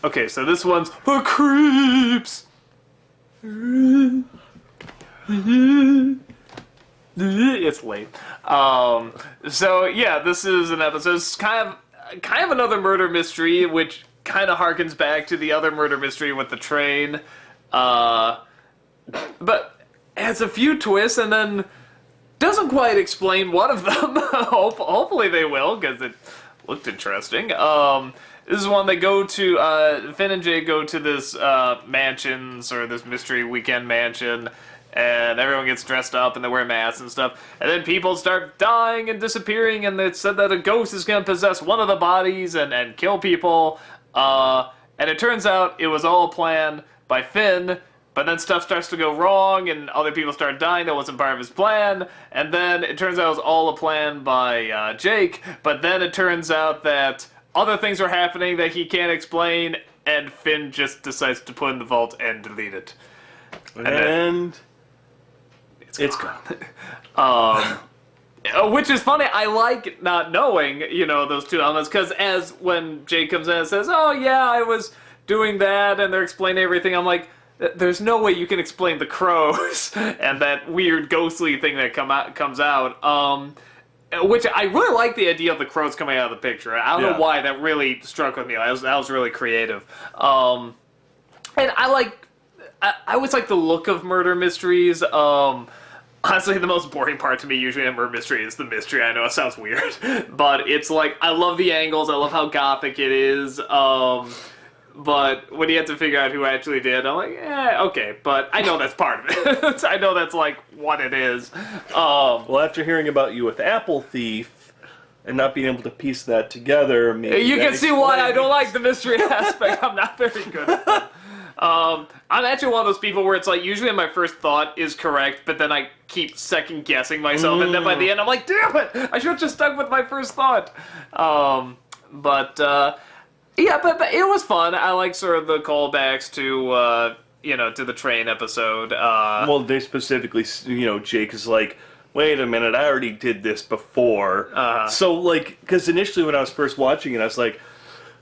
Okay, so this one's for creeps. It's late. So yeah, this is an episode. It's kind of another murder mystery, which kind of harkens back to the other murder mystery with the train. But has a few twists, and then doesn't quite explain one of them. Hopefully they will, because it looked interesting. This is one they go to. Finn and Jake go to this mansions, or this mystery weekend mansion. And everyone gets dressed up and they wear masks and stuff. And then people start dying and disappearing, and it's said that a ghost is going to possess one of the bodies and kill people. And it turns out it was all a plan by Finn, but then stuff starts to go wrong and other people start dying that wasn't part of his plan. And then it turns out it was all a plan by Jake, but then it turns out that other things are happening that he can't explain, and Finn just decides to put in the vault and delete it. And it's gone. Which is funny. I like not knowing, those two elements, because as when Jake comes in and says, "Oh yeah, I was doing that," and they're explaining everything, I'm like, there's no way you can explain the crows and that weird ghostly thing that comes out. Which I really like the idea of the crows coming out of the picture. I don't know why that really struck with me. That was really creative. And I always like the look of murder mysteries. Honestly, the most boring part to me usually in a murder mystery is the mystery. I know it sounds weird, but it's like, I love the angles, I love how gothic it is, but when you have to figure out who actually did, I'm like, okay, but I know that's part of it. I know that's like what it is. Well, after hearing about you with Apple Thief, and not being able to piece that together, maybe you can see why I don't like the mystery aspect. I'm not very good at that. I'm actually one of those people where it's like, usually my first thought is correct, but then I keep second guessing myself, and then by the end I'm like, damn it, I should have just stuck with my first thought. But it was fun. I like sort of the callbacks to, to the train episode. Well, they specifically, Jake is like, wait a minute, I already did this before. So, like, because initially when I was first watching it, I was like,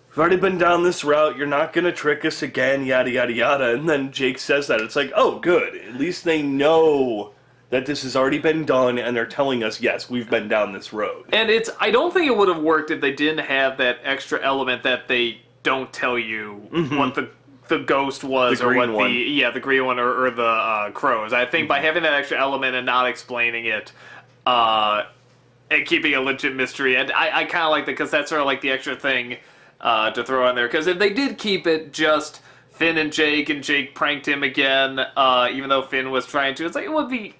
we've already been down this route, you're not going to trick us again, yada, yada, yada. And then Jake says that. It's like, oh, good. At least they know that this has already been done, and they're telling us, yes, we've been down this road. And I don't think it would have worked if they didn't have that extra element that they don't tell you what the ghost was, or what the green one or the crows. I think by having that extra element and not explaining it, and keeping a legit mystery, and I kind of like that, because that's sort of like the extra thing to throw in there, because if they did keep it just Finn and Jake pranked him again, even though Finn was trying to, it's like, it would be,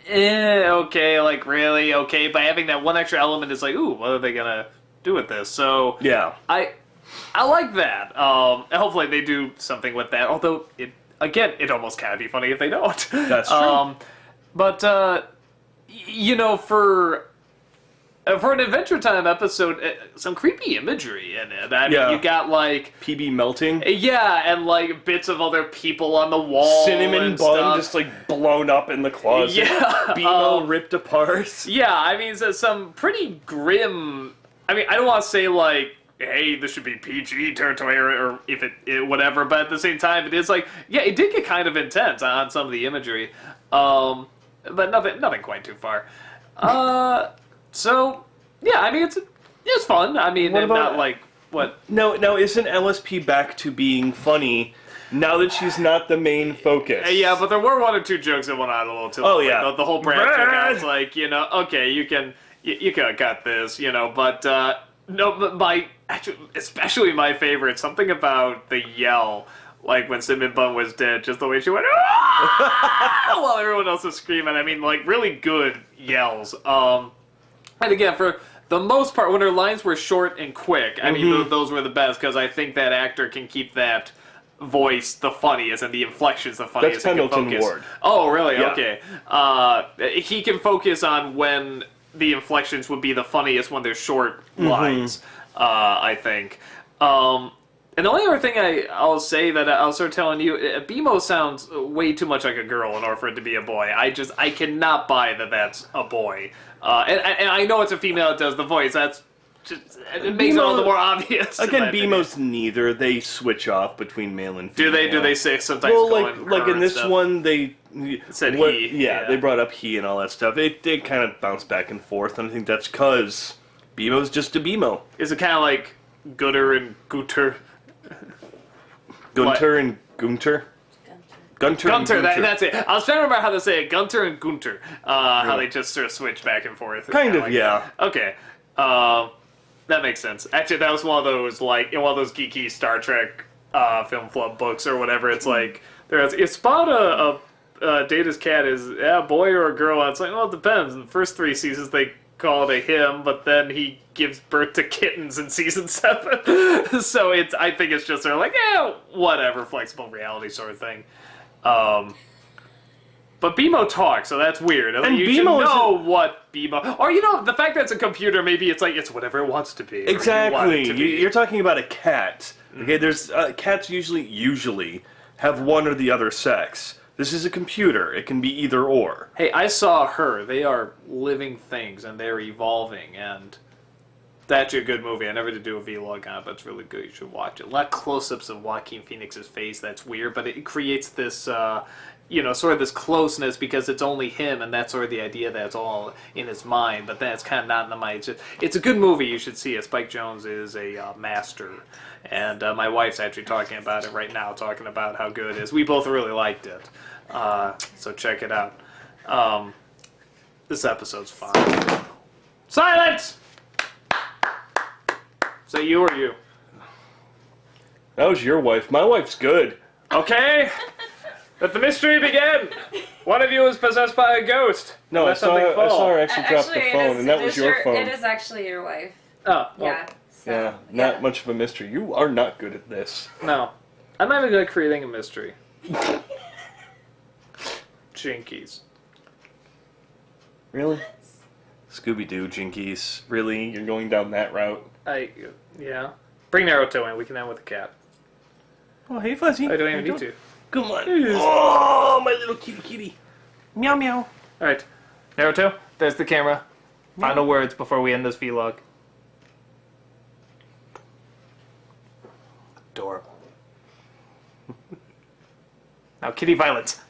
okay, like, really, okay, by having that one extra element, it's like, ooh, what are they gonna do with this? So, yeah, I like that. Hopefully they do something with that, although, it almost can be funny if they don't. That's true. But, for an Adventure Time episode, some creepy imagery in it. I mean, you got, like, PB melting. Yeah, and, like, bits of other people on the wall. Cinnamon bun just, like, blown up in the closet. Yeah. BMO ripped apart. Yeah, I mean, so some pretty grim... I mean, I don't want to say, like, hey, this should be PG territory, or if it whatever, but at the same time, it is like, yeah, it did get kind of intense on some of the imagery. But nothing quite too far. So, yeah, I mean, it's fun. I mean, not like, what? No, isn't LSP back to being funny now that she's not the main focus? Yeah, but there were one or two jokes that went on a little too long. Like, the whole Brad joke, I was like, okay, you can cut this, but, no, but especially my favorite, something about the yell, like when Cinnamon Bun was dead, just the way she went, while everyone else was screaming. I mean, like, really good yells. And again, for the most part, when her lines were short and quick, I mean, those were the best, because I think that actor can keep that voice the funniest and the inflections the funniest. That's Pendleton Ward. Oh, really? Yeah. Okay. He can focus on when the inflections would be the funniest when they're short lines, I think. And the only other thing I'll say that I'll start telling you, BMO sounds way too much like a girl in order for it to be a boy. I cannot buy that that's a boy. And I know it's a female that does the voice. That's It makes it all the more obvious. Again, BMO's neither. They switch off between male and Do female. they say sometimes? Well, going like her in and this stuff? one, they Said what- he, Yeah, yeah. they brought up he and all that stuff. They kind of bounce back and forth, and I think that's because BMO's just a BMO. Is it kind of like Gutter and Guter? Gunter and Gunter. Gunter. and Gunter, Gunter. that's it. I was trying to remember how to say it. Gunter and Gunter. How they just sort of switch back and forth. Kind of, like yeah. that. Okay. That makes sense. Actually, that was one of those, like, in one of those geeky Star Trek film club books or whatever. It's like, you spot Data's cat is a boy or a girl. And it's like, well, it depends. In the first 3 seasons, they call it a him, but then he gives birth to kittens in season 7. So I think it's just sort of like, whatever, flexible reality sort of thing. But BMO talks, so that's weird. And you BMO should know isn't- what BMO... Or, the fact that it's a computer, maybe it's like, it's whatever it wants to be. or you want Exactly. it to be. You're talking about a cat. Okay, there's cats usually have one or the other sex. This is a computer. It can be either or. Hey, I saw Her. They are living things, and they're evolving, and that's actually a good movie. I never did do a vlog on it, but it's really good. You should watch it. A lot of close-ups of Joaquin Phoenix's face. That's weird, but it creates this, sort of this closeness because it's only him, and that's sort of the idea that it's all in his mind, but then it's kind of not in the mind. It's a good movie. You should see it. Spike Jonze is a master, and my wife's actually talking about it right now, talking about how good it is. We both really liked it, so check it out. This episode's fun. Silence! Say you or you. That was your wife. My wife's good. Okay? Let the mystery begin! One of you is possessed by a ghost. No, I Let saw, something I fall. saw her actually drop the phone, and that was your phone. It is actually your wife. Oh, well, Yeah. So, Yeah, not much of a mystery. You are not good at this. no. I'm not even good at creating a mystery. Jinkies. Really? Scooby-Doo, Jinkies. Really? You're going down that route? Yeah. Bring Naruto in. We can end with the cat. Oh, hey, Fuzzy. I don't even need to. Come on. Yes. Oh, my little kitty. Meow, meow. Alright. Naruto, there's the camera. Final words before we end this vlog. Adorable. Now, kitty violence.